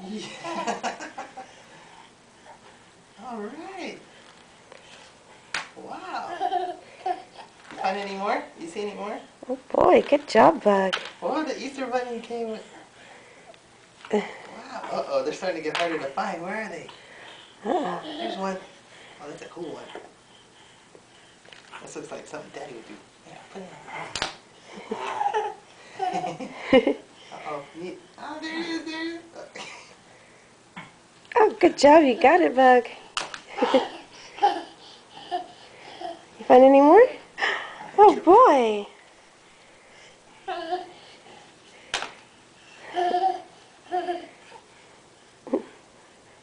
Yeah. All right. Wow. You find any more? You see any more? Oh boy, good job, Bug. Oh, the Easter Bunny came with... Wow. Uh-oh, they're starting to get harder to find. Where are they? Here's one. Oh, that's a cool one. This looks like something Daddy would do. Yeah, put it in. Uh-oh. Oh, there it is, there it is. Oh, good job, you got it, Bug. You find any more? Oh boy.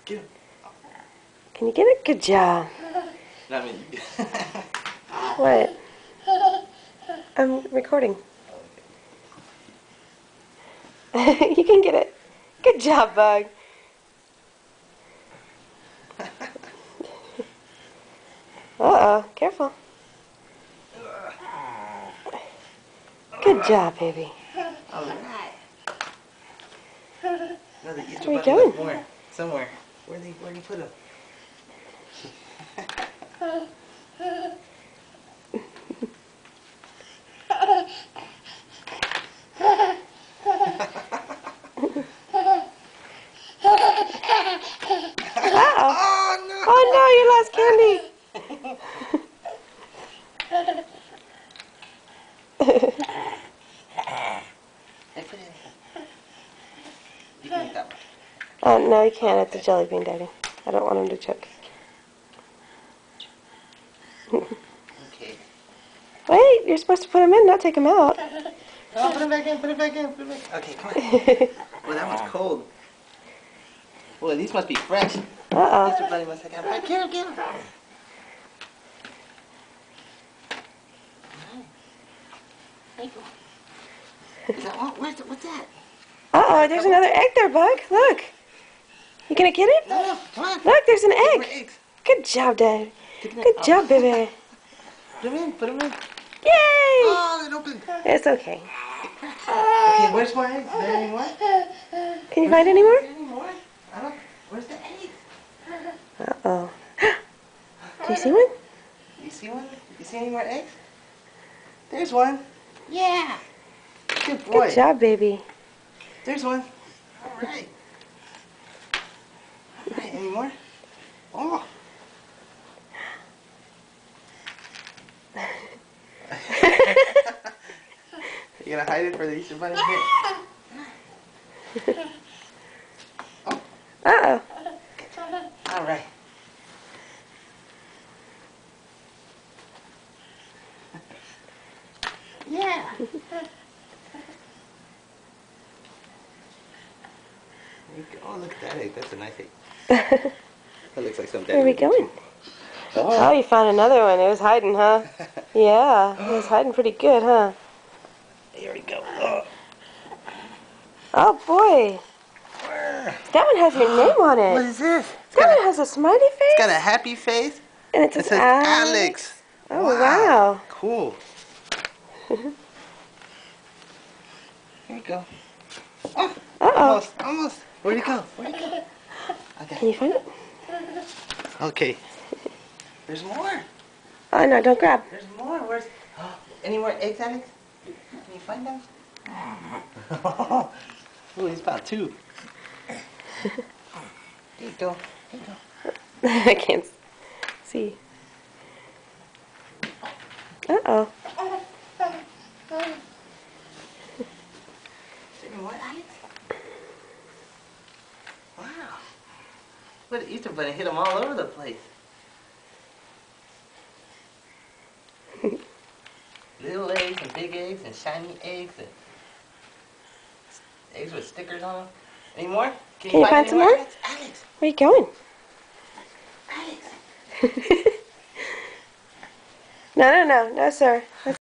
Get him. Can you get it? Good job. Not me. What? I'm recording. You can get it. Good job, Bug. Uh-oh, careful. Good job, baby. All right. No, the Easter Where you Bunny left going? more. Somewhere. Where'd you put him? Uh-oh. Oh, no! Oh no, you lost candy. Hey, put it in. You can eat that one. Oh no, you can't. It's a jelly bean, Daddy. I don't want him to choke. Okay. Wait, you're supposed to put him in, not take him out. Oh, put it back in, put it back in, put it back in. Okay, come on. Well, that one's cold. Well, these must be fresh. Uh-oh. Easter Bunny must have got fresh. Get him, get him. Is that one? What's that? Uh-oh, there's another egg there, Bug. Look. You gonna get it? No, come on. Look, there's an More egg. eggs. Good job, Dad. Take them Good in. job, baby. Put them in, put them in. Yay! Oh, it opened. It's okay. Okay, where's my eggs? Is there any more? Can you find any more? Is there any more? I don't... Where's the eggs? Uh-oh. Do you see one? You see one? You see any more eggs? There's one. Yeah. Good boy. Good job, baby. There's one. All right. All right, any more? Oh. You gonna hide it for the Easter Bunny? Here. Oh. Uh-oh. All right. Yeah. Oh, look at that egg. That's a nice egg. That looks like something. Where are we going? Oh, you found another one. It was hiding, huh? Yeah, it was hiding pretty good, huh? Here we go. Oh. Oh, boy. That one has your name on it. What is this? That one has a smiley face. It's got a happy face. And it says Alex. Oh, wow. Cool. Here we go. Oh, Uh-oh. almost. Where'd it go? Where'd it go? Okay. Can you find it? Okay. There's more. Oh, no, don't grab. There's more. Where's... Any more eggs, Alex? Can you find them? Oh, he's about two. There you go. There you go. I can't see. Uh-oh. What, Alex? Wow. What an Easter Bunny hit them all over the place. Little eggs and big eggs and shiny eggs and eggs with stickers on them. Any more? Can you find some more? Alex? Alex! Where are you going? Alex! No, sir.